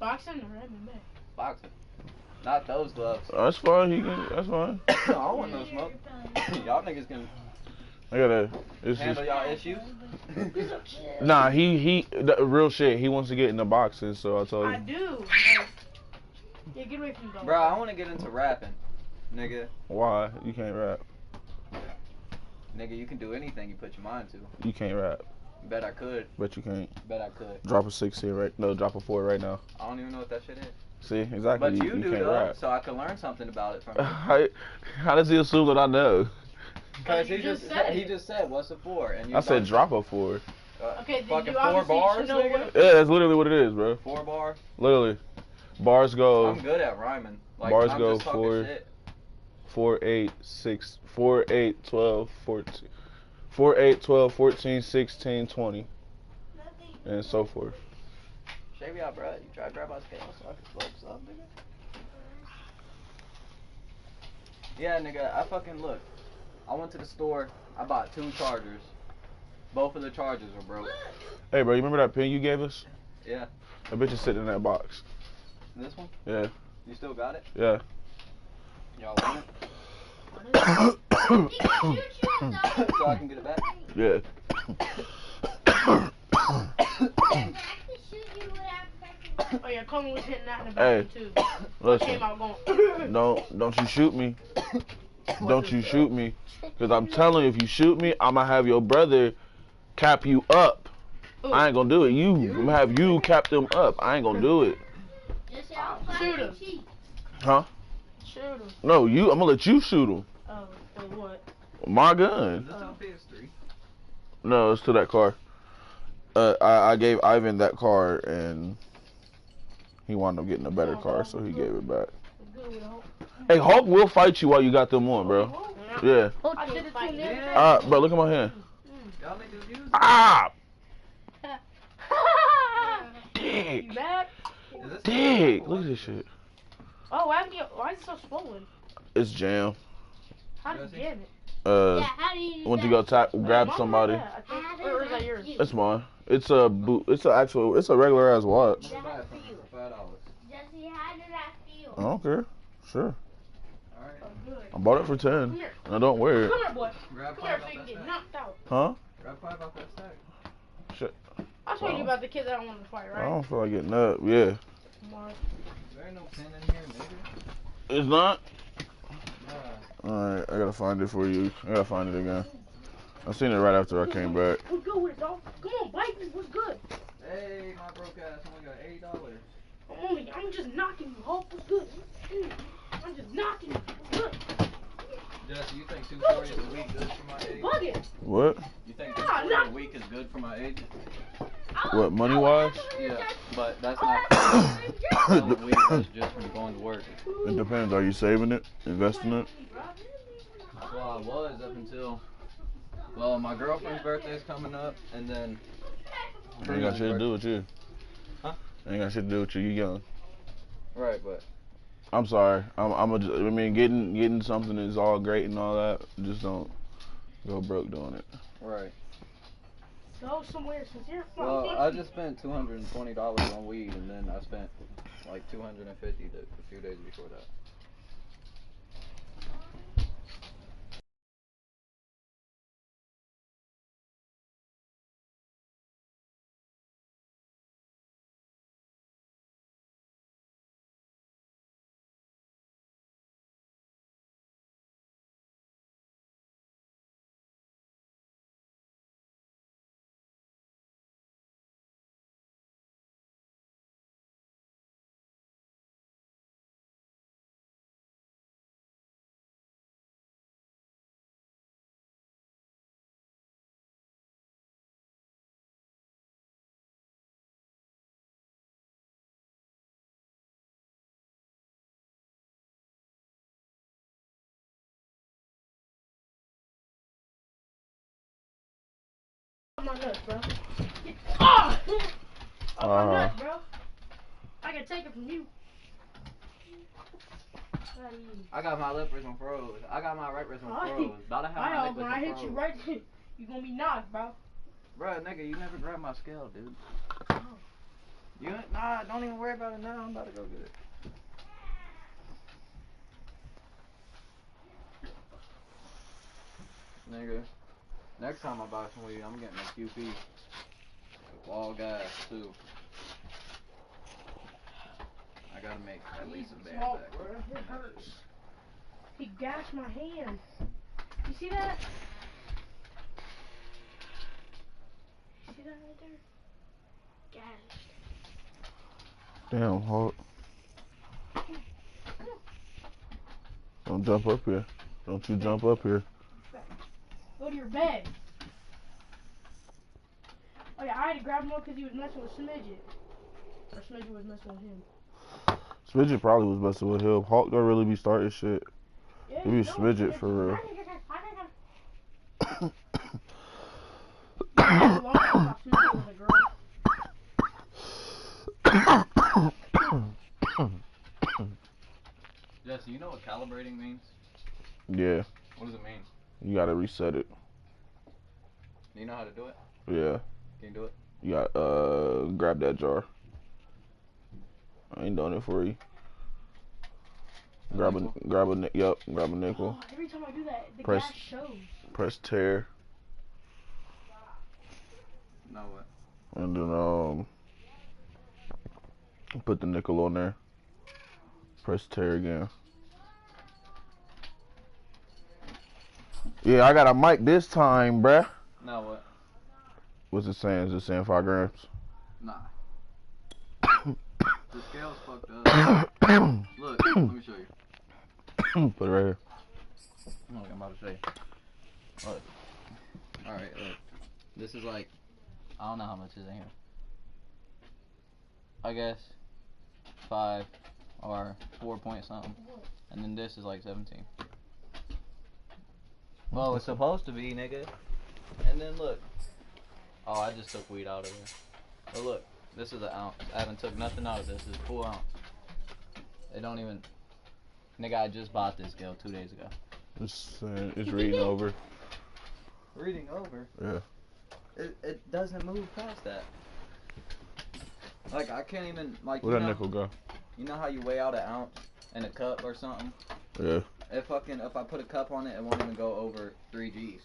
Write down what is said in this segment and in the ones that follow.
Boxing or MMA? Boxing. Not those gloves. That's fine. He can. That's fine. I don't want no smoke. Y'all niggas can I gotta. handle y'all issues. Nah, the real shit. He wants to get into boxing, so I told I him. do. Yeah, get away from the dog. Bro, I want to get into rapping, nigga. Why? You can't rap. Nigga, you can do anything you put your mind to. You can't rap. Bet I could. Bet you can't. Bet I could. Drop a 6 here, right? No, drop a 4 right now. I don't even know what that shit is. See, exactly. But you do can't though, rap. so I can learn something about it from you. How does he assume that I know? Because he just said, what's a 4? And you I said drop a 4. Okay, then fucking you 4 bars, know nigga? Yeah, that's literally what it is, bro. 4 bars? Literally. Bars go. I'm good at rhyming. Like, Bars I'm go just talking 4, shit. 4, 8, 6, 4, 8, 12, 14. 4, 8, 12, 14, 16, 20. And so forth. Shave me out, bro. You try to grab my scale so I can float some, nigga? Yeah, nigga, I fucking look. I went to the store. I bought 2 chargers. Both of the chargers were broke. Hey, bro, you remember that pin you gave us? Yeah. That bitch is sitting in that box. This one? Yeah. You still got it? Yeah. Y'all want it? So I can get it back? Yeah. Oh yeah, Coleman was hitting that in the Hey, back too. listen. Came out going. Don't you shoot me. Don't you shoot me. Because I'm telling you, if you shoot me, I'm going to have your brother cap you up. Ooh. I ain't going to do it. I'm going to have you cap them up. I ain't going to do it. Shoot him. Huh? Shoot him. No, I'm going to let you shoot him. Oh, for what? My gun. Is this on PS3? No, it's to that car. I gave Ivan that car, and he wound up getting a better car, so he gave it back. Hey, Hulk will fight you while you got them on, bro. Yeah. I did it to him. Bro, look at my hand. Y'all niggas use it? Ah! You Dick. back? Dick. Look at this shit. Oh, why is it so swollen? It's jam. How did you get it? Once you go grab somebody. Or is that yours? It's mine. It's a it's a regular ass watch. $5. Jesse, how did that feel? I don't care. Sure. Alright. I bought it for 10. And I don't wear it. Come here, boy. Grab Come here 5 so you off can that get stack. knocked out. Huh? Grab 5 off that stack. Shit. I told you about the kid that I wanted to fight, I right? don't feel like getting up. Yeah. Mark. There ain't no pin in here, nigga. It's not? Nah. Alright, I gotta find it for you. I gotta find it again. I seen it right after I came back. What's good with it, dog? Come on, bite me. What's good? Hey, my broke ass only got $80. I'm just knocking you, Hope. What's good? I'm just knocking you. What's good? Jesse, you think 240 a week good for my age? Bugging. What? You think 240 a week is good for my age? What, money wise? Yeah, but that's not selling weed. That's just from going to work. It depends. Are you saving it? Investing it? Well, I was up until, well, my girlfriend's birthday is coming up, and then Ain't got shit to do with you. Huh? Ain't got shit to do with you. You young. Right, but I'm sorry. I mean, getting something is all great and all that. Just don't go broke doing it. right. Go somewhere since you're from. Well, I just spent $220 on weed, and then I spent like $250 a few days before that. My nuts, bro. Oh! Oh, my nuts, bro. I can take it from you. I got my left wrist on froze. I got my right wrist on froze. About to have my neck when I hit you right there, you gonna be knocked, bro. Bruh, nigga, you never grabbed my scale, dude. Oh. Nah, don't even worry about it now. I'm about to go get it. Nigga, next time I buy some weed, I'm getting a QP. All gas, too. I gotta make at least a band back. It hurts. He gashed my hand. You see that? See that right there? Gashed. Damn, Hulk. Don't jump up here. Don't you jump up here. Go to your bed. Oh yeah, I had to grab him up because he was messing with Smidget. Or Smidget was messing with him. Smidget probably was messing with him. Hulk don't really be starting shit. Yeah, He be Smidget for real. Jesse, you know what calibrating means? Yeah. What does it mean? You gotta reset it. Do you know how to do it? Yeah. Can you do it? You got grab that jar. I ain't doing it for you. Grab a nickel. Oh, every time I do that, the Press- gas shows. Press tear, No what? and then put the nickel on there. Press tear again. Yeah, I got a mic this time, bruh. Now what? What's it saying? Is it saying 5 grams? Nah. The scale's fucked up. Look, let me show you. Put it right here. Look, I'm about to show you. Look. Alright, look. This is like, I don't know how much is in here. I guess 5 or 4 point something. And then this is like 17. Well, it's supposed to be, nigga. And then look. Oh, I just took weed out of there. But look, this is an ounce. I haven't took nothing out of this. It's 4 ounce. It don't even. Nigga, I just bought this scale 2 days ago. It's reading over. Reading over? Yeah. It doesn't move past that. Like, I can't even, like, Where'd that nickel go? You know how you weigh out an ounce in a cup or something? Yeah. If I put a cup on it, it won't even go over 3 G's.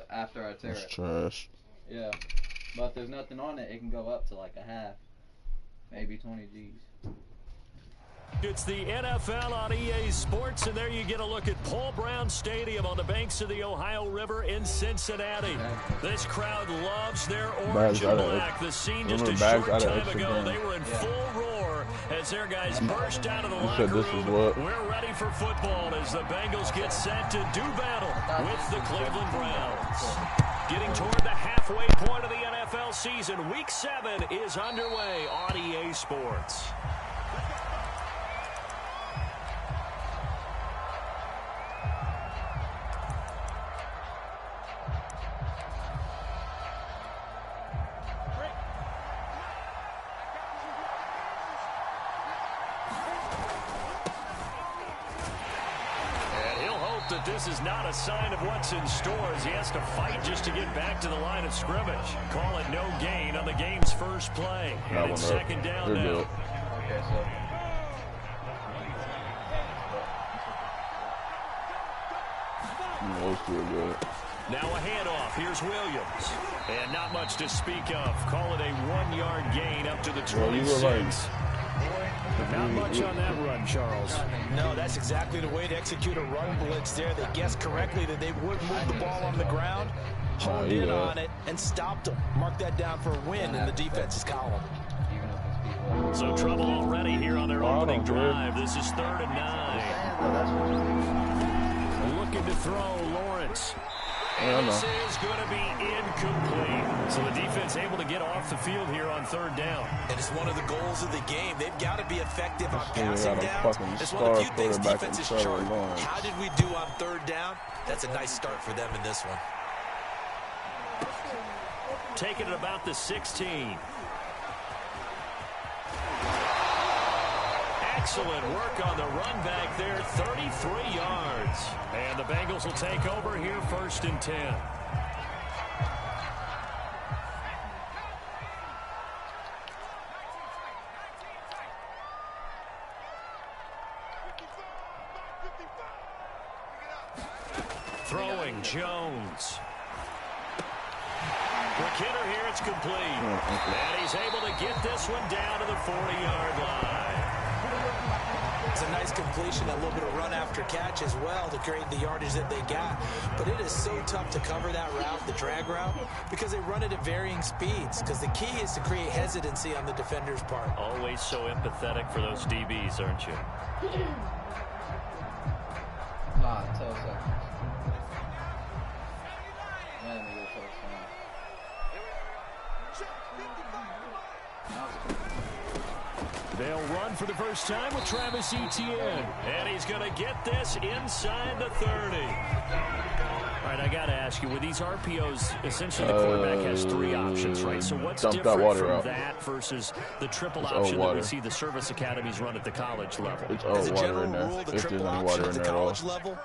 After I tear That's it. trash. Yeah. But if there's nothing on it, it can go up to like a half. Maybe 20 G's. It's the NFL on EA Sports, and there you get a look at Paul Brown Stadium on the banks of the Ohio River in Cincinnati. This crowd loves their orange and black. The scene just a short time ago, they were in full roar as their guys burst out of the locker room. We're ready for football as the Bengals get set to do battle with the Cleveland Browns. Getting toward the halfway point of the NFL season, Week 7 is underway on EA Sports. That this is not a sign of what's in store as he has to fight just to get back to the line of scrimmage. Call it no gain on the game's first play. And it's second down now. Okay, so. Now a handoff. Here's Williams. And not much to speak of. Call it a 1-yard gain up to the 26. Not much on that run, Charles. No, that's exactly the way to execute a run blitz there. They guessed correctly that they would move the ball on the ground, honed in on it, and stopped them. Mark that down for a win in the defense's column. So trouble already here on their opening drive. This is 3rd and 9. Looking to throw Lawrence. And this is going to be incomplete. So the defense able to get off the field here on 3rd down. And it's one of the goals of the game. They've got to be effective on passing downs. It's one of the few things defenses chart. How did we do on 3rd down? That's a nice start for them in this one. Taking it about the 16. Excellent work on the run back there, 33 yards. And the Bengals will take over here 1st and 10. Throwing Jones. McKinnon here, it's complete. And he's able to get this one down to the 40-yard line. It's a nice completion, a little bit of run after catch as well to create the yardage that they got. But it is so tough to cover that route, the drag route, because they run it at varying speeds. Because the key is to create hesitancy on the defender's part. Always so empathetic for those DBs, aren't you? Nah, 12 seconds. Man, they go first down. They'll run for the first time with Travis Etienne. And he's going to get this inside the 30. All right, I got to ask you, with these RPOs, essentially the quarterback has 3 options, right? So what's different from that versus the triple option that we see the service academies run at the college level? As a general rule, the triple option at the college level,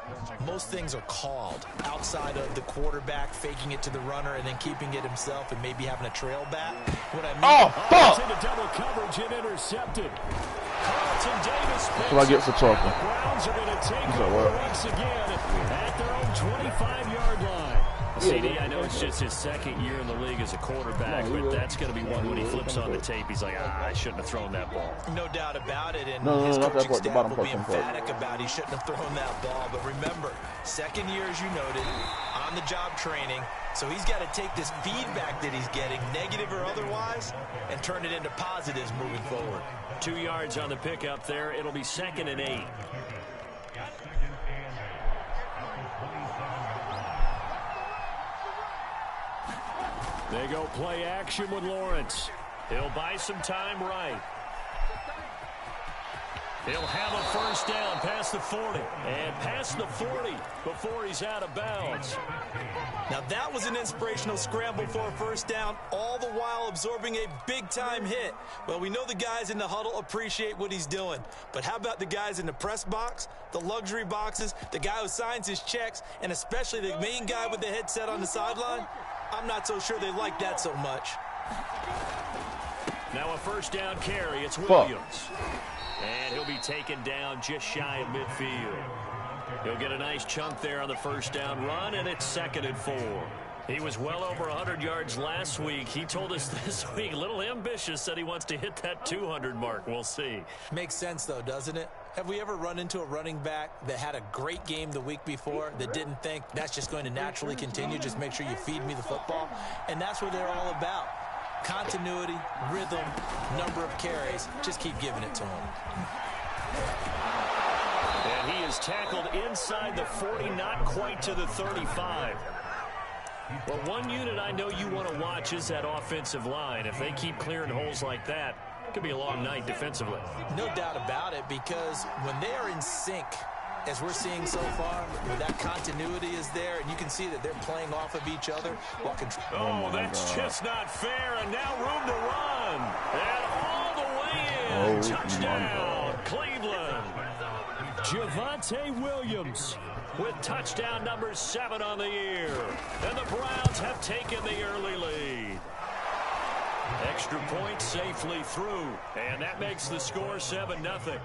most things are called outside of the quarterback faking it to the runner and then keeping it himself and maybe having a trail back. What I mean, fuck! Into double coverage and intercepted. Carlton Davis. That's what I get for talking. The Browns are going to take over once again at their own 25-yard line. CD, I know it's just his second year in the league as a quarterback, but that's going to be one when he flips on the tape. He's like, I shouldn't have thrown that ball. No doubt about it, and his coaching staff will be emphatic about he shouldn't have thrown that ball. But remember, second year, as you noted, on-the-job training, so he's got to take this feedback that he's getting, negative or otherwise, and turn it into positives moving forward. 2 yards on the pickup there. It'll be 2nd and 8. They go play action with Lawrence. He'll buy some time right. He'll have a first down past the 40. And past the 40 before he's out of bounds. Now that was an inspirational scramble for a first down, all the while absorbing a big-time hit. Well, we know the guys in the huddle appreciate what he's doing. But how about the guys in the press box, the luxury boxes, the guy who signs his checks, and especially the main guy with the headset on the sideline? I'm not so sure they like that so much. Now a first down carry. It's Williams. And he'll be taken down just shy of midfield. He'll get a nice chunk there on the first down run, and it's 2nd and 4. He was well over 100 yards last week. He told us this week, a little ambitious, said he wants to hit that 200 mark. We'll see. Makes sense, though, doesn't it? Have we ever run into a running back that had a great game the week before that didn't think that's just going to naturally continue, just make sure you feed me the football? And that's what they're all about. Continuity, rhythm, number of carries. Just keep giving it to him. And he is tackled inside the 40, not quite to the 35. Well, one unit I know you want to watch is that offensive line. If they keep clearing holes like that, it could be a long night defensively. No doubt about it, because when they are in sync, as we're seeing so far, when that continuity is there, and you can see that they're playing off of each other. Oh, that's just not fair, and now room to run. And all the way in. Touchdown, Cleveland. Javonte Williams with touchdown number 7 on the year. And the Browns have taken the early lead. Extra point safely through, and that makes the score 7-0.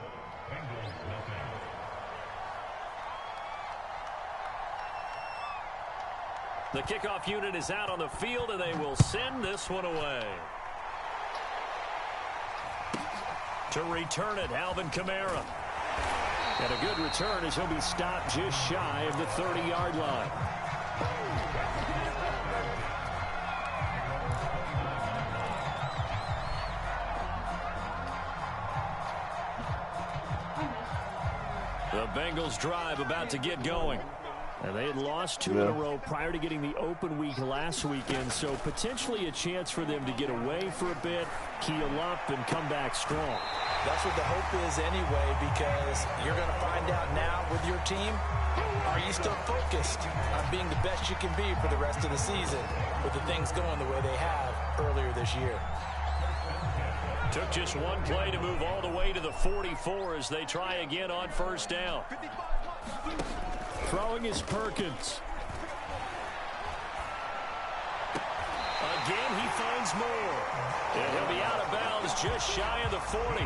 The kickoff unit is out on the field, and they will send this one away. To return it, Alvin Kamara. And a good return as he'll be stopped just shy of the 30-yard line. The Bengals drive about to get going. And they had lost 2 in a row prior to getting the open week last weekend, so potentially a chance for them to get away for a bit, keel up, and come back strong. That's what the hope is anyway, because you're going to find out now with your team, are you still focused on being the best you can be for the rest of the season with the things going the way they have earlier this year? Took just one play to move all the way to the 44 as they try again on first down. Throwing is Perkins. Again, he finds more. And he'll be out of bounds just shy of the 40.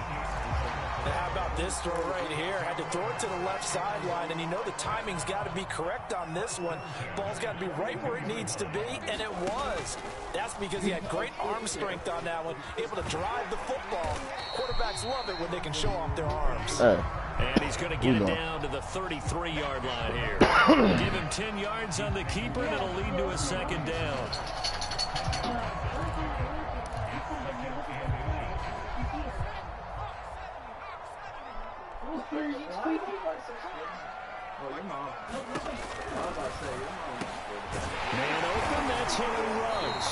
How about this throw right here? Had to throw it to the left sideline, and you know the timing's got to be correct on this one. Ball's got to be right where it needs to be, and it was. That's because he had great arm strength on that one, able to drive the football. Quarterbacks love it when they can show off their arms. Hey. And he's going to get it down to the 33-yard line here. Give him 10 yards on the keeper, and it'll lead to a second down. Man open, that's Henry Ruggs.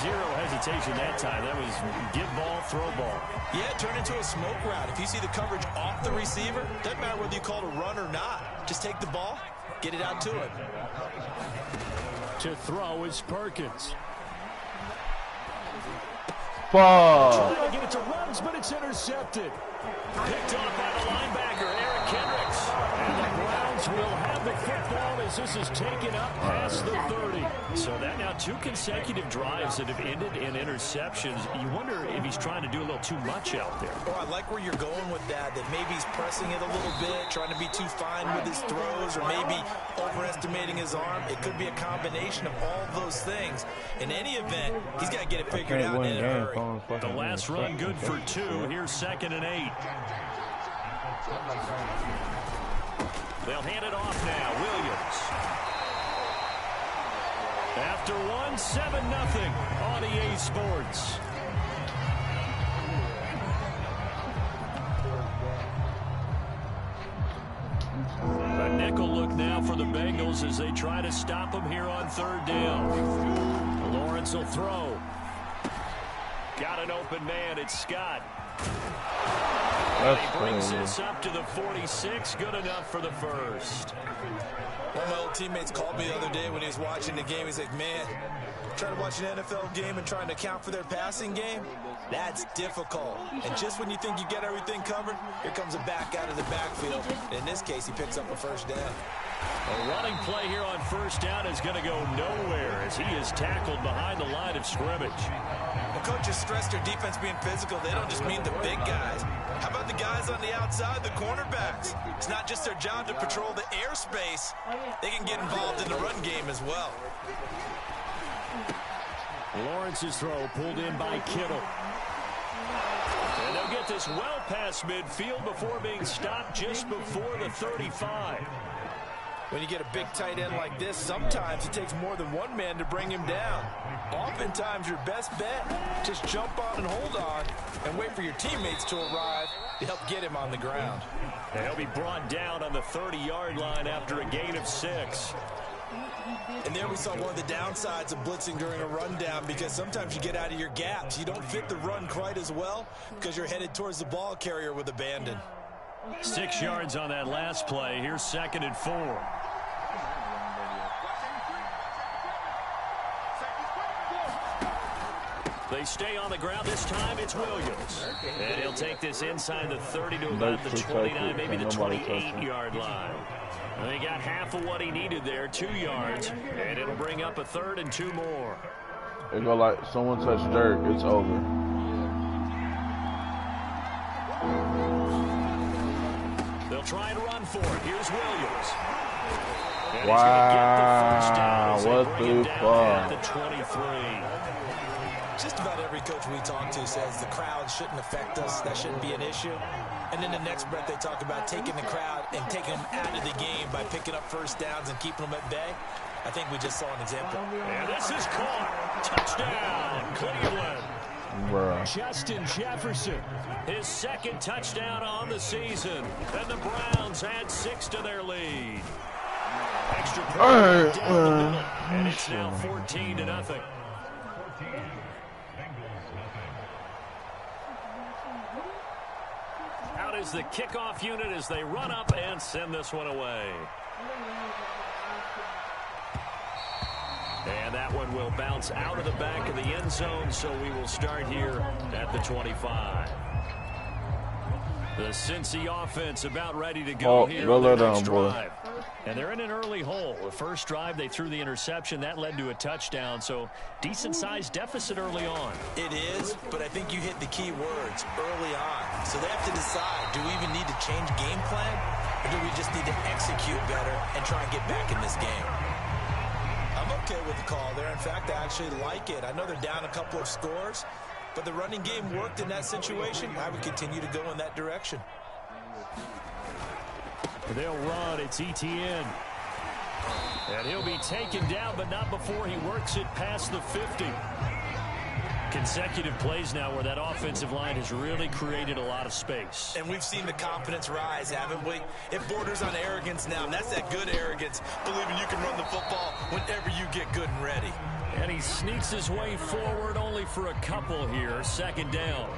Zero hesitation that time. That was get ball, throw ball. Yeah, turn into a smoke route. If you see the coverage off the receiver, doesn't matter whether you call it a run or not. Just take the ball, get it out to him. To throw is Perkins. Fuck. Trying to get it to Ruggs, but it's intercepted. Picked off by the linebacker, Eric Kendricks. And the Browns will have the football as this is taken up past the 30. So that now 2 consecutive drives that have ended in interceptions. You wonder if he's trying to do a little too much out there. Oh, I like where you're going with that maybe he's pressing it a little bit, trying to be too fine with his throws, or maybe overestimating his arm. It could be a combination of all those things. In any event, he's got to get it figured out in a hurry. The last run good for 2. Here's 2nd and 8. They'll hand it off now. Williams. After 1, 7-0 on EA Sports. A nickel look now for the Bengals as they try to stop him here on 3rd down. Lawrence will throw. Got an open man. It's Scott. He brings this up to the 46. Good enough for the first. One of my old teammates called me the other day when he was watching the game. He's like, man, trying to watch an NFL game and trying to account for their passing game, that's difficult. And just when you think you get everything covered, here comes a back out of the backfield. In this case, he picks up a first down. A running play here on 1st down is going to go nowhere as he is tackled behind the line of scrimmage. Well, coaches stress their defense being physical. They don't just mean the big guys. How about the guys on the outside, the cornerbacks? It's not just their job to patrol the airspace. They can get involved in the run game as well. Lawrence's throw pulled in by Kittle. And they'll get this well past midfield before being stopped just before the 35. When you get a big tight end like this, sometimes it takes more than one man to bring him down. Oftentimes, your best bet, just jump on and hold on and wait for your teammates to arrive to help get him on the ground. And he'll be brought down on the 30-yard line after a gain of 6. And there we saw one of the downsides of blitzing during a rundown, because sometimes you get out of your gaps. You don't fit the run quite as well because you're headed towards the ball carrier with abandon. 6 yards on that last play. Here's 2nd and 4. They stay on the ground. This time it's Williams. And he'll take this inside the 30 to about the 29, maybe the 28-yard line. And they got half of what he needed there, 2 yards. And it'll bring up a 3rd and 2 more. It go like someone touched dirt, it's over. They'll try and run for it. Here's Williams. And wow, he's going to get the first down as they bring him down fuck? at the 23. Just about every coach we talk to says the crowd shouldn't affect us. That shouldn't be an issue. And then the next breath they talk about taking the crowd and taking them out of the game by picking up first downs and keeping them at bay. I think we just saw an example. And this is caught. Touchdown, Cleveland. Bruh. Justin Jefferson, his 2nd touchdown on the season. And the Browns add 6 to their lead. Extra point down the middle. And it's now 14-0. Out is the kickoff unit as they run up and send this one away. And that one will bounce out of the back of the end zone, so we will start here at the 25. The Cincy offense about ready to go here on the next drive. And they're in an early hole. The first drive, they threw the interception. That led to a touchdown. So decent-sized deficit early on. It is, but I think you hit the key words early on. So they have to decide, do we even need to change game plan? Or do we just need to execute better and try and get back in this game? I'm okay with the call there. In fact, I actually like it. I know they're down a couple of scores, but the running game worked in that situation. I would continue to go in that direction. They'll run. It's Etienne. And he'll be taken down, but not before he works it past the 50. Consecutive plays now where that offensive line has really created a lot of space. And we've seen the confidence rise, haven't we? It borders on arrogance now, and that's that good arrogance, believing you can run the football whenever you get good and ready. And he sneaks his way forward only for a couple here. Second down.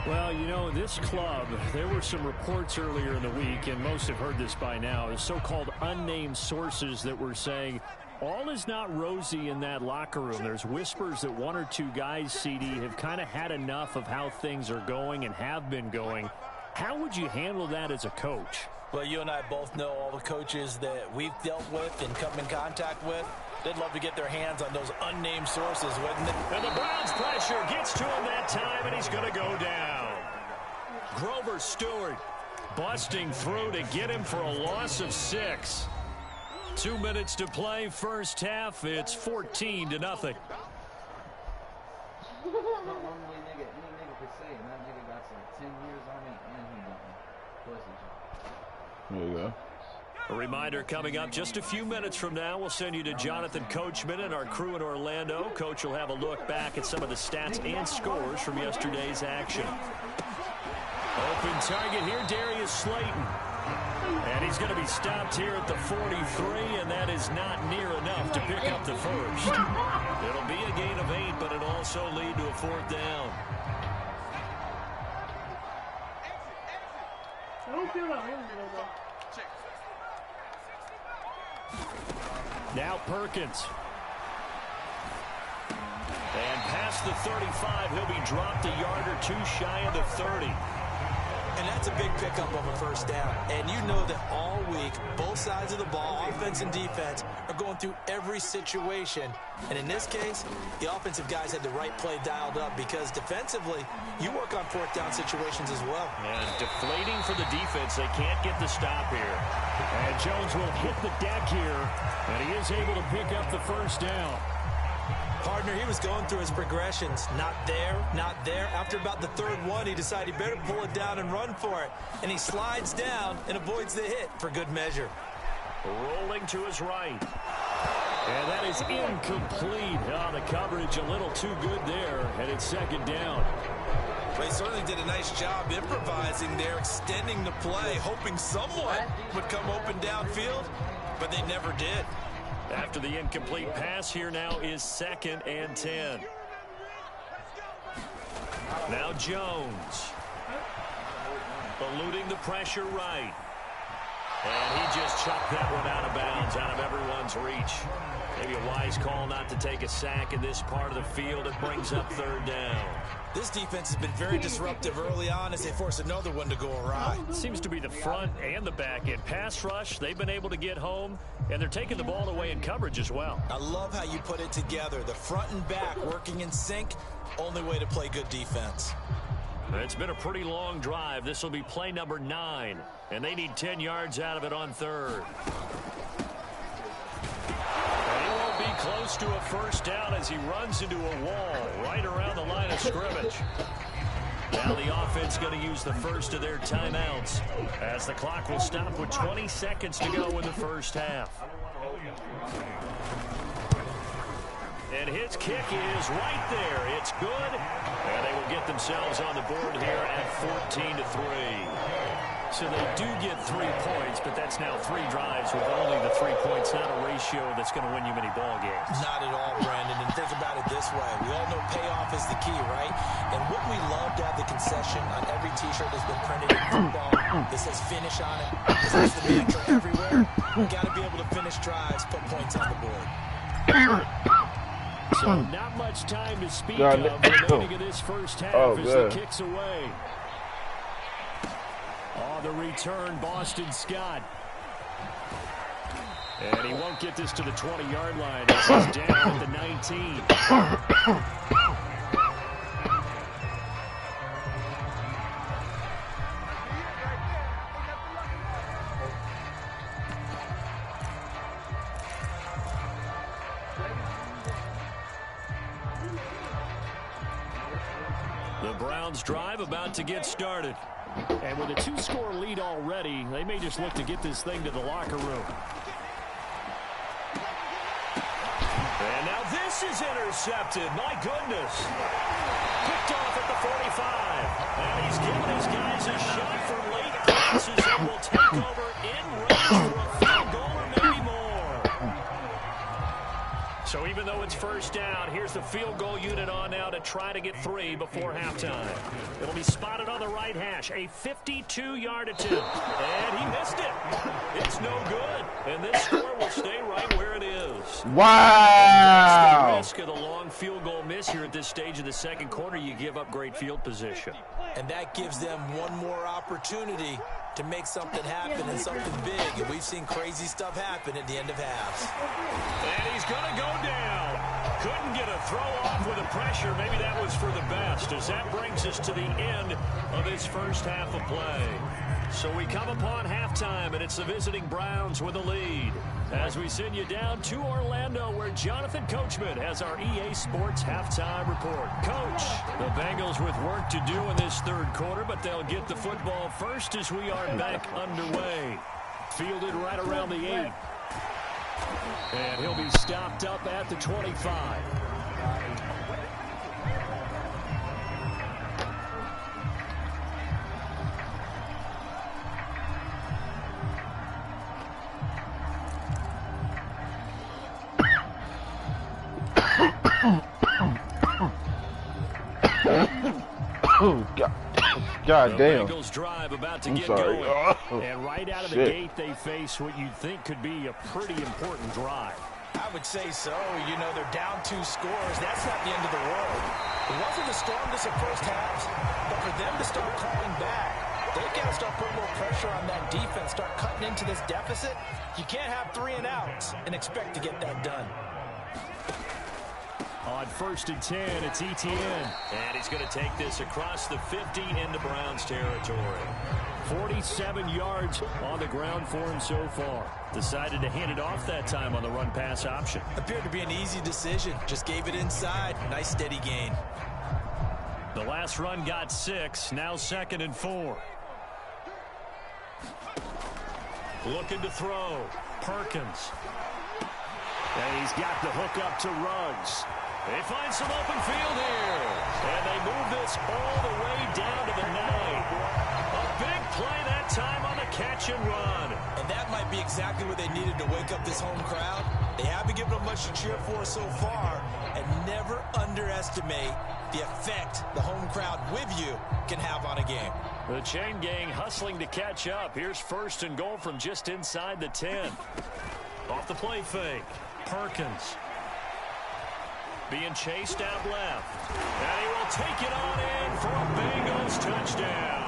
Well, you know, this club, there were some reports earlier in the week, and most have heard this by now, the so-called unnamed sources that were saying all is not rosy in that locker room. There's whispers that one or two guys, CD, have kind of had enough of how things are going and have been going. How would you handle that as a coach? Well, you and I both know all the coaches that we've dealt with and come in contact with. They'd love to get their hands on those unnamed sources, wouldn't they? And the Browns' pressure gets to him that time, and he's going to go down. Grover Stewart busting through to get him for a loss of 6. 2 minutes to play, first half. It's 14-0. There you go. A reminder coming up just a few minutes from now. We'll send you to Jonathan Coachman and our crew in Orlando. Coach will have a look back at some of the stats and scores from yesterday's action. Open target here, Darius Slayton. And he's going to be stopped here at the 43, and that is not near enough to pick up the first. It'll be a gain of 8, but it'll also lead to a 4th down. Now Perkins. And past the 35, he'll be dropped a yard or two shy of the 30. And that's a big pickup of a first down. And you know that all week, both sides of the ball, offense and defense, are going through every situation. And in this case, the offensive guys had the right play dialed up because defensively, you work on 4th down situations as well. And deflating for the defense. They can't get the stop here. And Jones will hit the deck here, and he is able to pick up the first down. Partner, he was going through his progressions. Not there, not there. After about the 3rd one, he decided he better pull it down and run for it. And he slides down and avoids the hit for good measure. Rolling to his right. And that is incomplete. Oh, the coverage a little too good there, and it's 2nd down. They certainly did a nice job improvising there, extending the play, hoping someone would come open downfield, but they never did. After the incomplete pass, here now is 2nd and 10. Now Jones. Eluding the pressure right. And he just chucked that one out of bounds, out of everyone's reach. Maybe a wise call not to take a sack in this part of the field. It brings up 3rd down. This defense has been very disruptive early on as they force another one to go awry. Seems to be the front and the back end. Pass rush, they've been able to get home, and they're taking the ball away in coverage as well. I love how you put it together. The front and back working in sync, only way to play good defense. It's been a pretty long drive. This will be play number 9, and they need 10 yards out of it on 3rd. Close to a first down as he runs into a wall right around the line of scrimmage. Now the offense going to use the first of their timeouts as the clock will stop with 20 seconds to go in the first half. And his kick is right there. It's good. And they will get themselves on the board here at 14-3. So they do get 3 points, but that's now 3 drives with only the 3 points. Not a ratio that's going to win you many ball games. Not at all, Brandon. And think about it this way. We all know payoff is the key, right? And wouldn't we love to have the concession on every T-shirt that's been printed in football that says finish on it? This is the mantra everywhere. We've got to be able to finish drives, put points on the board. So not much time to speak of remaining in this first half as the kick's away. Oh, the return, Boston Scott. And he won't get this to the 20-yard line. This is down at the 19. The Browns drive about to get started. And with a 2-score lead already, they may just look to get this thing to the locker room. And now this is intercepted. My goodness. Picked off at the 45. And he's given his guys a shot for late passes and will take over in range for a field goal or maybe more. So even though it's first down, here's the field goal unit on now to try to get 3 before halftime. It'll be spotted on the right hash. A 52-yard attempt. And he missed it. It's no good. And this score will stay right where it is. Wow. The risk of the long field goal miss here at this stage of the second quarter, you give up great field position. And that gives them one more opportunity to make something happen and something big. And we've seen crazy stuff happen at the end of halves. And he's going to go down. Couldn't get a throw off with the pressure. Maybe that was for the best, as that brings us to the end of his first half of play. So we come upon halftime, and it's the visiting Browns with a lead. As we send you down to Orlando, where Jonathan Coachman has our EA Sports halftime report. Coach, the Bengals with work to do in this third quarter, but they'll get the football first as we are back underway. Fielded right around the 8. And he'll be stopped up at the 25. God damn. The Bengals drive about to I'm get sorry. going. And right out of the gate, they face what you'd think could be a pretty important drive. I would say so. You know, they're down 2 scores. That's not the end of the world. It wasn't the strongest of first halves, but for them to start calling back, they've got to start putting more pressure on that defense, start cutting into this deficit. You can't have 3 and outs and expect to get that done. On 1st and 10, it's Etienne. And he's going to take this across the 50 into Browns territory. 47 yards on the ground for him so far. Decided to hand it off that time on the run-pass option. Appeared to be an easy decision. Just gave it inside. Nice steady gain. The last run got 6. Now 2nd and 4. Looking to throw. Perkins. And he's got the hook up to Ruggs. They find some open field here. And they move this all the way down to the 9. A big play that time on the catch and run. And that might be exactly what they needed to wake up this home crowd. They haven't given them much to cheer for so far. And never underestimate the effect the home crowd with you can have on a game. The chain gang hustling to catch up. Here's 1st and goal from just inside the 10. Off the play fake. Perkins. Being chased out left. And he will take it on in for a Bengals touchdown.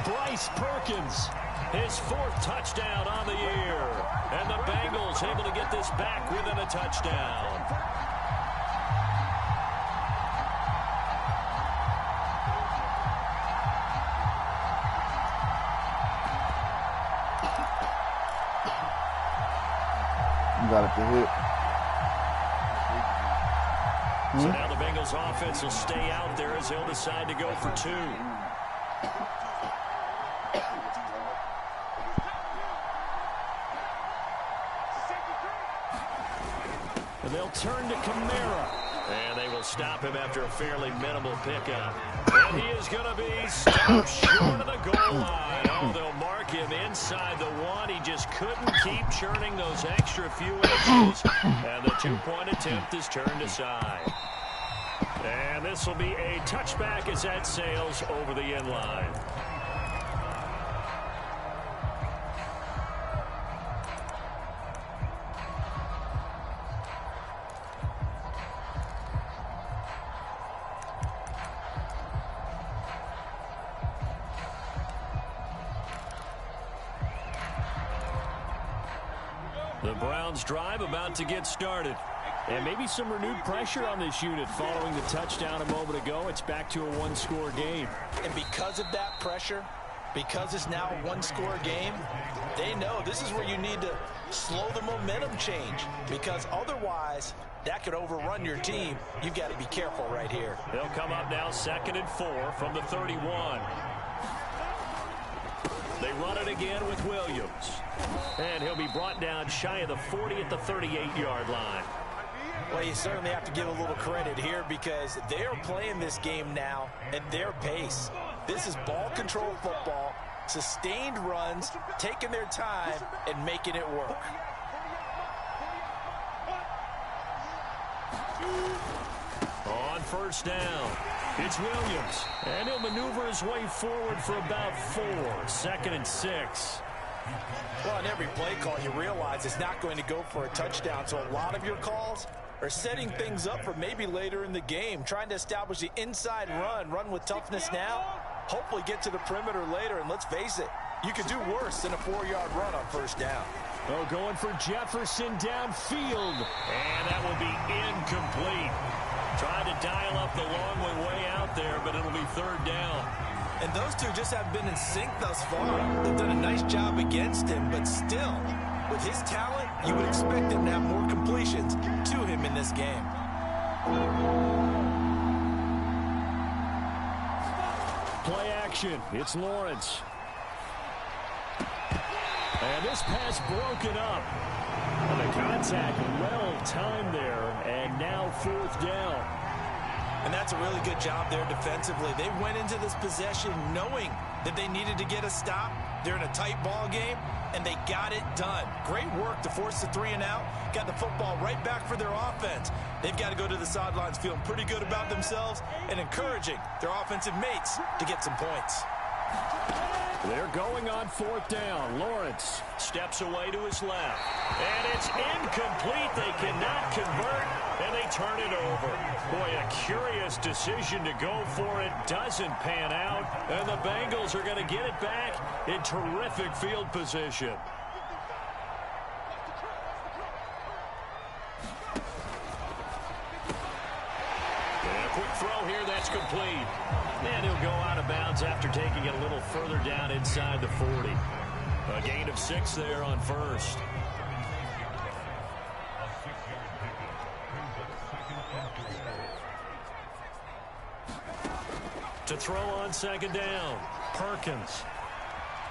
Bryce Perkins, his 4th touchdown on the year. And the Bengals able to get this back within a touchdown. Got it to hit. So now the Bengals offense will stay out there as they'll decide to go for 2. And they'll turn to Kamara. And they will stop him after a fairly minimal pickup. And he is going to be stopped short of the goal line. Oh, they'll mark him inside the 1. He just couldn't keep churning those extra few inches. And the 2-point attempt is turned aside. And this will be a touchback as that sails over the end line. The Browns drive about to get started. And maybe some renewed pressure on this unit following the touchdown a moment ago. It's back to a one-score game. And because of that pressure, because it's now a one-score game, they know this is where you need to slow the momentum change, because otherwise that could overrun your team. You've got to be careful right here. They'll come up now 2nd and 4 from the 31. They run it again with Williams. And he'll be brought down shy of the 40 at the 38-yard line. Well, you certainly have to give a little credit here, because they're playing this game now at their pace. This is ball control football, sustained runs, taking their time and making it work. On first down, it's Williams, and he'll maneuver his way forward for about 4. 2nd and 6. Well, in every play call, you realize it's not going to go for a touchdown, so a lot of your calls are setting things up for maybe later in the game, trying to establish the inside run with toughness now, hopefully get to the perimeter later, and let's face it, you could do worse than a 4-yard run on first down. Oh, going for Jefferson downfield, and that will be incomplete. Trying to dial up the long one way out there, but it'll be 3rd down. And those two just haven't been in sync thus far. They've done a nice job against him, but still, with his talent, you would expect him to have more completions to him in this game. Play action. It's Lawrence. And this pass broken up. And the contact well timed there, and now 4th down. And that's a really good job there defensively. They went into this possession knowing that they needed to get a stop. They're in a tight ball game, and they got it done. Great work to force the 3 and out. Got the football right back for their offense. They've got to go to the sidelines feeling pretty good about themselves and encouraging their offensive mates to get some points. They're going on 4th down. Lawrence steps away to his left. And it's incomplete. They cannot convert, and they turn it over. Boy, a curious decision to go for it. Doesn't pan out, and the Bengals are going to get it back in terrific field position. And a quick throw here, that's complete. And he'll go out of bounds after taking it a little further down inside the 40. A gain of 6 there on first. To throw on 2nd down, Perkins.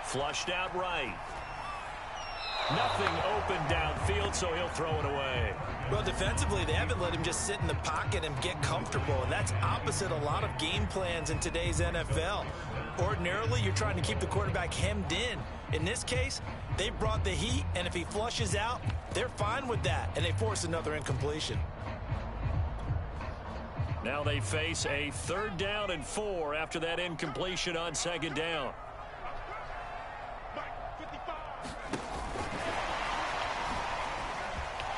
Flushed out right. Nothing open downfield, so he'll throw it away. Well, defensively, they haven't let him just sit in the pocket and get comfortable, and that's opposite a lot of game plans in today's NFL. Ordinarily, you're trying to keep the quarterback hemmed in. In this case, they brought the heat, and if he flushes out, they're fine with that, and they force another incompletion. Now they face a 3rd down and 4 after that incompletion on 2nd down.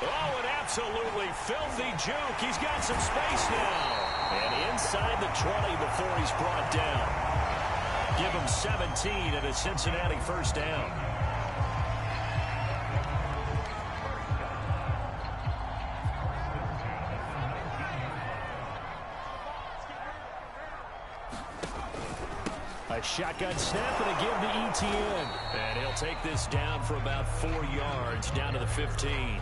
Oh, an absolutely filthy juke. He's got some space now. And inside the 20 before he's brought down. Give him 17 and a Cincinnati 1st down. A shotgun snap and a give to Etienne. And he'll take this down for about 4 yards, down to the 15.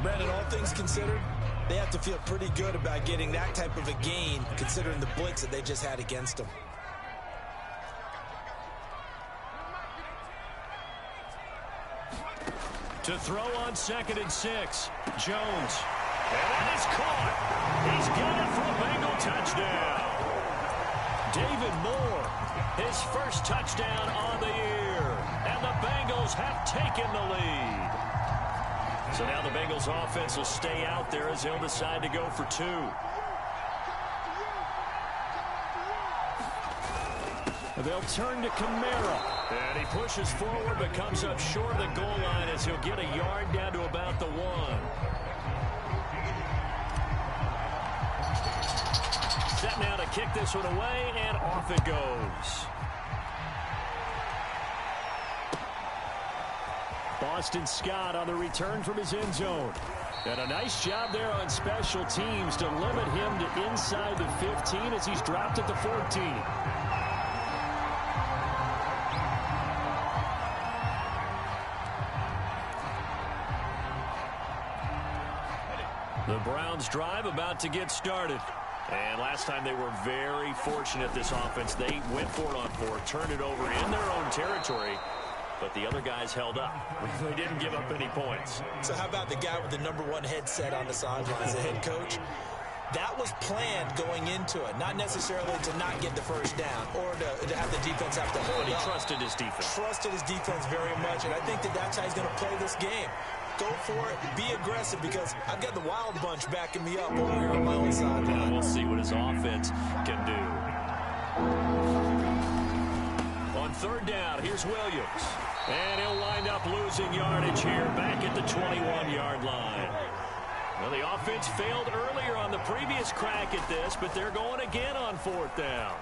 Brandon, all things considered, they have to feel pretty good about getting that type of a gain, considering the blitz that they just had against them. To throw on 2nd and 6, Jones. And that is caught. He's got it for a Bengal touchdown. David Moore, his first touchdown on the year. And the Bengals have taken the lead. So now the Bengals offense will stay out there as they'll decide to go for 2. They'll turn to Kamara. And he pushes forward but comes up short of the goal line as he'll get a yard down to about the 1. Set now to kick this one away, and off it goes. Boston Scott on the return from his end zone. And a nice job there on special teams to limit him to inside the 15 as he's dropped at the 14. The Browns drive about to get started. And last time they were very fortunate, this offense. They went for it on fourth, turned it over in their own territory, but the other guys held up. They didn't give up any points. So how about the guy with the #1 headset on the sidelines, the head coach? That was planned going into it, not necessarily to not get the first down or to have the defense have to hold But he up. trusted his defense. Trusted his defense very much, and I think that's how he's going to play this game. Go for it, be aggressive, because I've got the wild bunch backing me up over here on my own sideline. We'll see what his offense can do. On third down, here's Williams. And he'll wind up losing yardage here back at the 21-yard line. Well, the offense failed earlier on the previous crack at this, but they're going again on fourth down.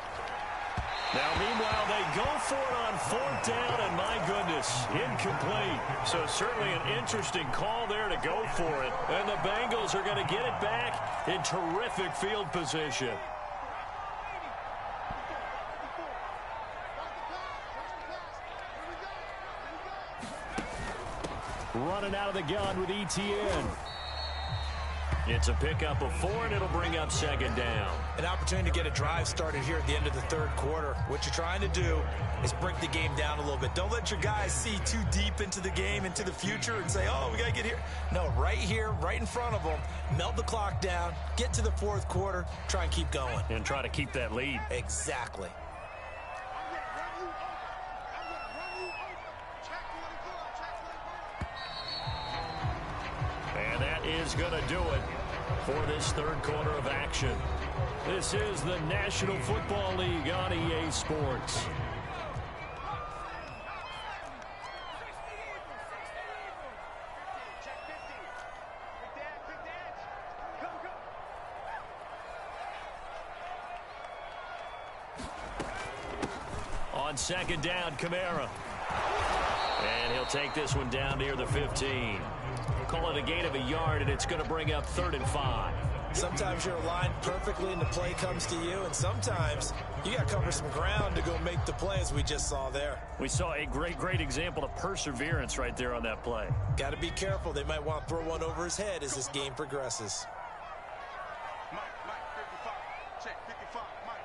Now, meanwhile, they go for it on fourth down, and my goodness, incomplete. So certainly an interesting call there to go for it. And the Bengals are going to get it back in terrific field position. Running out of the gun with ETN. It's a pickup of 4, and it'll bring up second down. An opportunity to get a drive started here at the end of the third quarter. What you're trying to do is break the game down a little bit. Don't let your guys see too deep into the game, into the future, and say, oh, we got to get here. No, right here, right in front of them, melt the clock down, get to the fourth quarter, try and keep going. And try to keep that lead. Exactly. And that is going to do it for this third quarter of action. This is the National Football League on EA Sports. On second down, Kamara. And he'll take this one down near the 15. Call it a gain of a yard, and it's going to bring up 3rd and 5. Sometimes you're aligned perfectly and the play comes to you, and sometimes you got to cover some ground to go make the play, as we just saw there. We saw a great example of perseverance right there on that play. Got to be careful. They might want to throw one over his head as this game progresses. Mike, 55. Check, 55, Mike.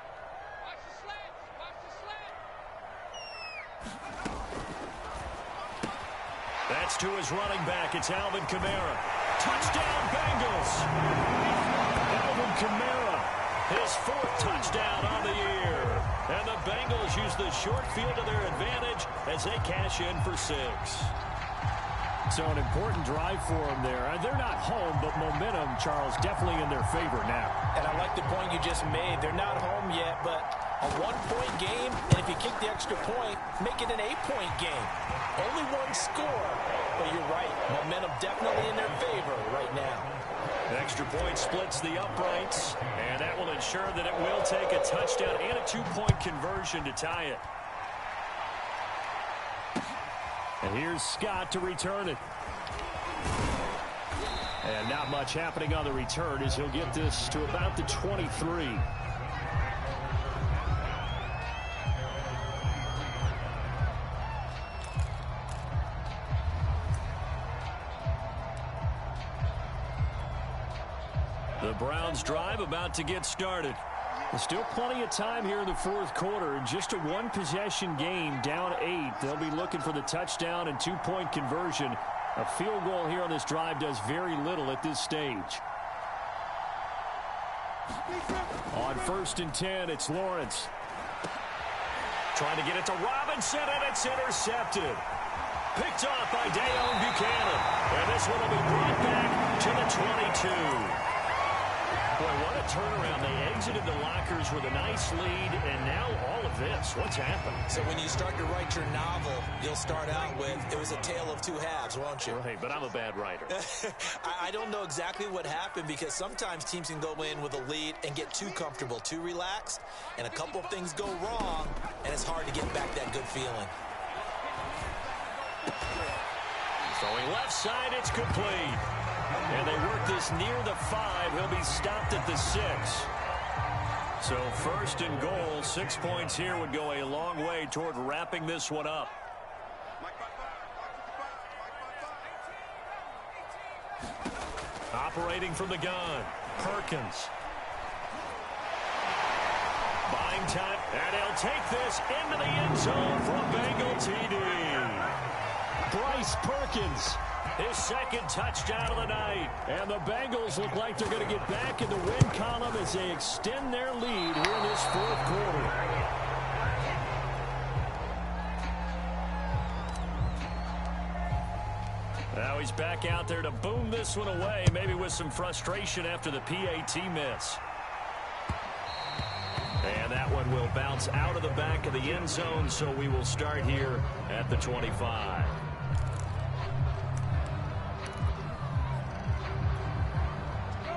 Watch the slants. Watch the slants. That's to his running back. It's Alvin Kamara. Touchdown, Bengals. Alvin Kamara, his 4th touchdown on the year. And the Bengals use the short field to their advantage as they cash in for 6. So an important drive for them there. They're not home, but momentum, Charles, definitely in their favor now. And I like the point you just made. They're not home yet, but a 1-point game, and if you kick the extra point, make it an 8-point game. Only 1 score, but you're right. Momentum definitely in their favor right now. The extra point splits the uprights, and that will ensure that it will take a touchdown and a 2-point conversion to tie it. And here's Scott to return it. And not much happening on the return as he'll get this to about the 23. The Browns drive about to get started. There's still plenty of time here in the 4th quarter. Just a 1-possession game, down 8. They'll be looking for the touchdown and 2-point conversion. A field goal here on this drive does very little at this stage. On 1st and 10, it's Lawrence. Trying to get it to Robinson, and it's intercepted. Picked off by Dayon Buchanan. And this one will be brought back to the 22. Boy, what a turnaround. They exited the lockers with a nice lead, and now all of this. What's happened? So when you start to write your novel, you'll start out with, it was a tale of 2 halves, won't you? Right, but I'm a bad writer. I don't know exactly what happened, because sometimes teams can go in with a lead and get too comfortable, too relaxed, and a couple of things go wrong, and it's hard to get back that good feeling. Throwing left side, it's complete. And they work this near the 5. He'll be stopped at the 6. So 1st and goal, 6 points here would go a long way toward wrapping this one up. Operating from the gun, Perkins. Buying time, and he'll take this into the end zone for a Bengal TD. Bryce Perkins, his 2nd touchdown of the night. And the Bengals look like they're going to get back in the win column as they extend their lead here in this 4th quarter. Now he's back out there to boom this one away, maybe with some frustration after the PAT miss. And that one will bounce out of the back of the end zone, so we will start here at the 25.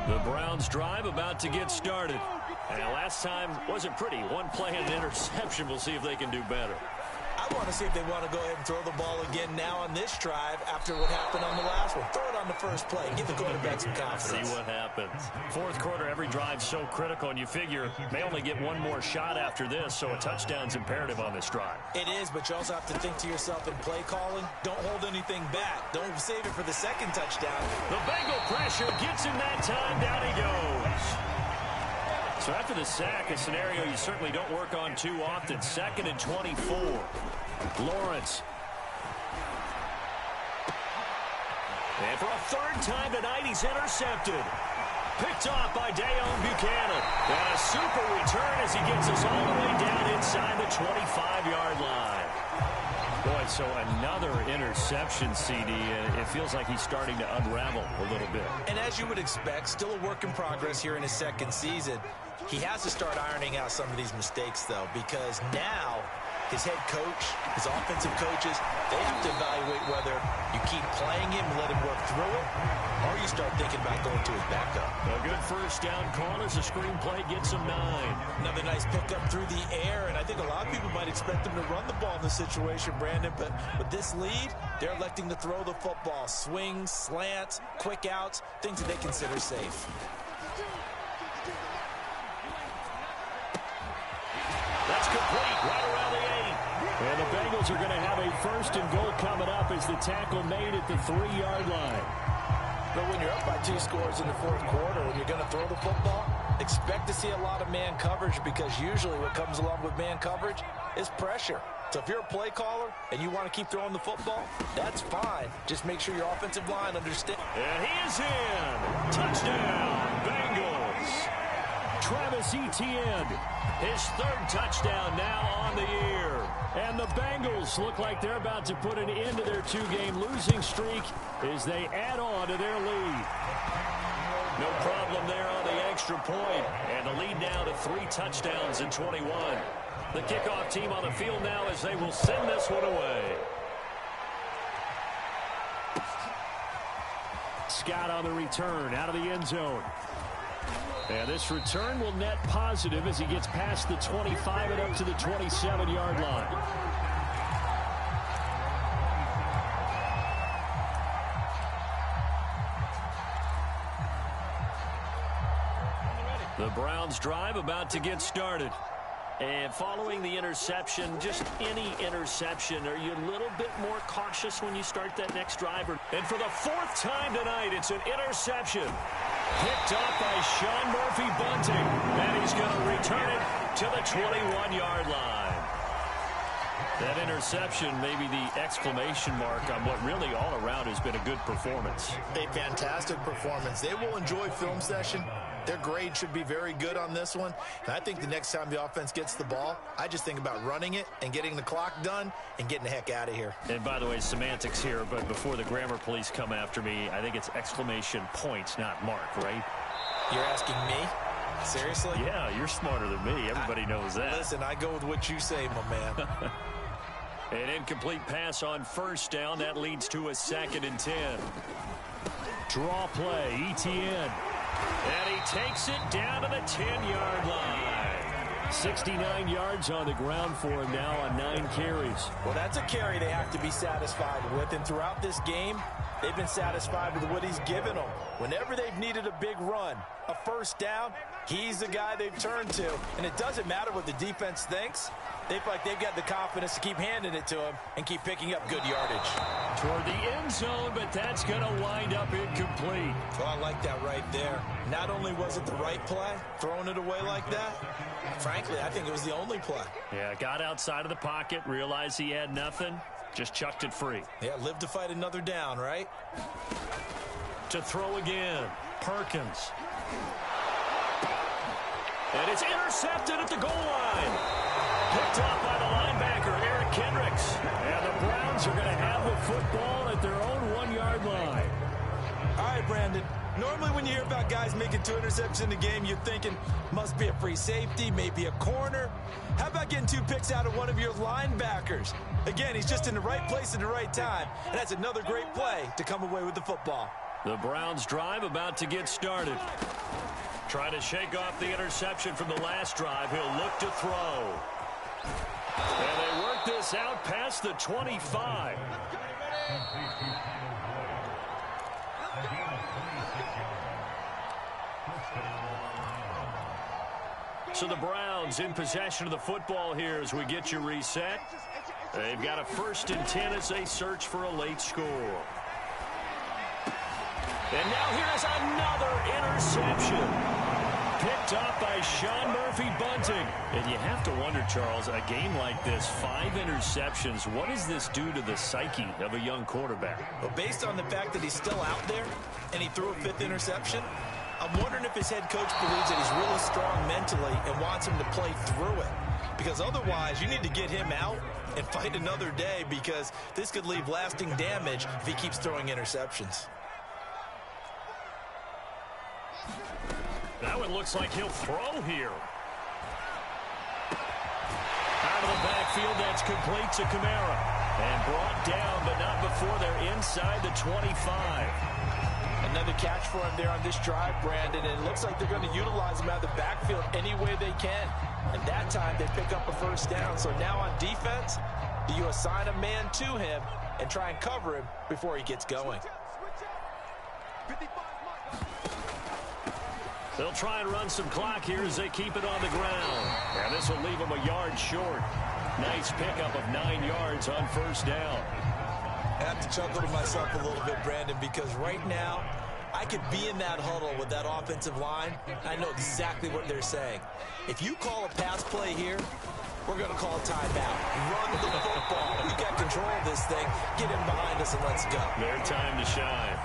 The Browns drive about to get started. And last time wasn't pretty. One play and an interception. We'll see if they can do better. I want to see if they want to go ahead and throw the ball again now on this drive after what happened on the last one. Throw it on the first play. Give the quarterback some confidence. See what happens. 4th quarter, every drive's so critical, and you figure may only get one more shot after this, so a touchdown's imperative on this drive. It is, but you also have to think to yourself in play calling, don't hold anything back. Don't save it for the 2nd touchdown. The Bengal pressure gets him that time. Down he goes. So after the sack, a scenario you certainly don't work on too often. 2nd and 24. Lawrence. And for a 3rd time tonight, he's intercepted. Picked off by Dayon Buchanan. And a super return as he gets us all the way down inside the 25-yard line. Boy, so another interception, CD. It feels like he's starting to unravel a little bit. And as you would expect, still a work in progress here in his 2nd season. He has to start ironing out some of these mistakes, though, because now his head coach, his offensive coaches, they have to evaluate whether you keep playing him and let him work through it, or you start thinking about going to his backup. A good 1st down call as the screenplay gets him 9. Another nice pickup through the air, and I think a lot of people might expect them to run the ball in this situation, Brandon, but with this lead, they're electing to throw the football. Swings, slants, quick outs, things that they consider safe. That's complete right around the 8. And the Bengals are going to have a 1st and goal coming up as the tackle made at the 3-yard line. But when you're up by 2 scores in the 4th quarter, when you're going to throw the football, expect to see a lot of man coverage, because usually what comes along with man coverage is pressure. So if you're a play caller and you want to keep throwing the football, that's fine. Just make sure your offensive line understands. And he is in. Touchdown, Bengals. Travis Etienne, his 3rd touchdown now on the year. And the Bengals look like they're about to put an end to their 2-game losing streak as they add on to their lead. No problem there on the extra point. And the lead now to 3 touchdowns in 21. The kickoff team on the field now as they will send this one away. Scott on the return out of the end zone. And this return will net positive as he gets past the 25 and up to the 27-yard line. The Browns drive about to get started. And following the interception, just any interception, are you a little bit more cautious when you start that next drive? And for the 4th time tonight, it's an interception. Picked up by Sean Murphy Bunting. And he's going to return it to the 21-yard line. That interception may be the exclamation mark on what really all around has been a good performance. A fantastic performance. They will enjoy film session. Their grade should be very good on this one. And I think the next time the offense gets the ball, I just think about running it and getting the clock done and getting the heck out of here. And by the way, semantics here, but before the grammar police come after me, I think it's exclamation points, not mark, right? You're asking me? Seriously? Yeah, you're smarter than me. Everybody knows that. Listen, I go with what you say, my man. An incomplete pass on 1st down. That leads to a 2nd and 10. Draw play, Etienne. And he takes it down to the 10-yard line. 69 yards on the ground for him now on 9 carries. Well, that's a carry they have to be satisfied with, and throughout this game, they've been satisfied with what he's given them. Whenever they've needed a big run, a first down, he's the guy they've turned to. And it doesn't matter what the defense thinks. They feel like they've got the confidence to keep handing it to him and keep picking up good yardage. Toward the end zone, but that's going to wind up incomplete. Well, I like that right there. Not only was it the right play, throwing it away like that, frankly, I think it was the only play. Yeah, got outside of the pocket, realized he had nothing, just chucked it free. Yeah, live to fight another down, right? To throw again, Perkins. And it's intercepted at the goal line. Picked off by the linebacker, Eric Kendricks. And the Browns are going to have the football at their own 1-yard line. All right, Brandon. Normally when you hear about guys making 2 interceptions in the game, you're thinking must be a free safety, maybe a corner. How about getting 2 picks out of one of your linebackers? Again, he's just in the right place at the right time, and that's another great play to come away with the football. The Browns drive about to get started. Trying to shake off the interception from the last drive. He'll look to throw. And they work this out past the 25. So the Browns in possession of the football here as we get you reset. They've got a 1st and 10 as they search for a late score. And now here's another interception. Picked up by Sean Murphy Bunting. And you have to wonder, Charles, a game like this, 5 interceptions, what does this do to the psyche of a young quarterback? Well, based on the fact that he's still out there and he threw a 5th interception, I'm wondering if his head coach believes that he's really strong mentally and wants him to play through it. Because otherwise, you need to get him out and fight another day, because this could leave lasting damage if he keeps throwing interceptions. That one looks like he'll throw here. Out of the backfield, that's complete to Kamara. And brought down, but not before they're inside the 25. Another catch for him there on this drive, Brandon, and it looks like they're going to utilize him out of the backfield any way they can. And that time, they pick up a first down. So now on defense, do you assign a man to him and try and cover him before he gets going? They'll try and run some clock here as they keep it on the ground. And this will leave them a yard short. Nice pickup of 9 yards on first down. I have to chuckle to myself a little bit, Brandon, because right now, I could be in that huddle with that offensive line. I know exactly what they're saying. If you call a pass play here, we're going to call a timeout. Run the football. We got control of this thing. Get him behind us and let's go. Their time to shine.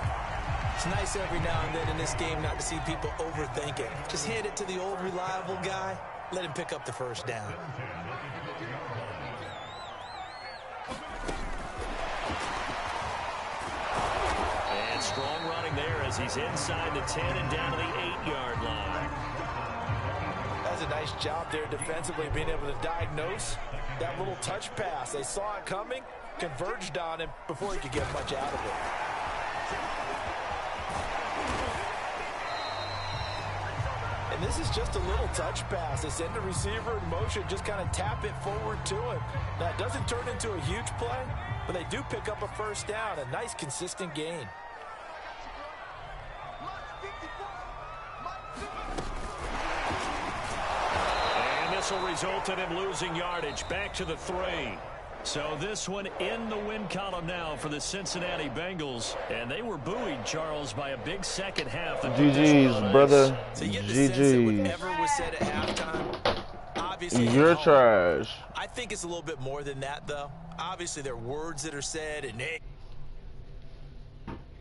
It's nice every now and then in this game not to see people overthink it. Just hand it to the old reliable guy. Let him pick up the first down. And strong running there as he's inside the 10 and down to the 8-yard line. That's a nice job there defensively, being able to diagnose that little touch pass. They saw it coming, converged on him before he could get much out of it. And this is just a little touch pass. They send the receiver in motion, just kind of tap it forward to him. Now, it doesn't turn into a huge play, but they do pick up a first down, a nice, consistent gain. And this will result in him losing yardage back to the 3. So this one in the win column now for the Cincinnati Bengals. And they were buoyed, Charles, by a big second half. GG's, brother. So you get the sense that whatever was said at halftime, obviously you're trash. I think it's a little bit more than that, though. Obviously, there are words that are said, and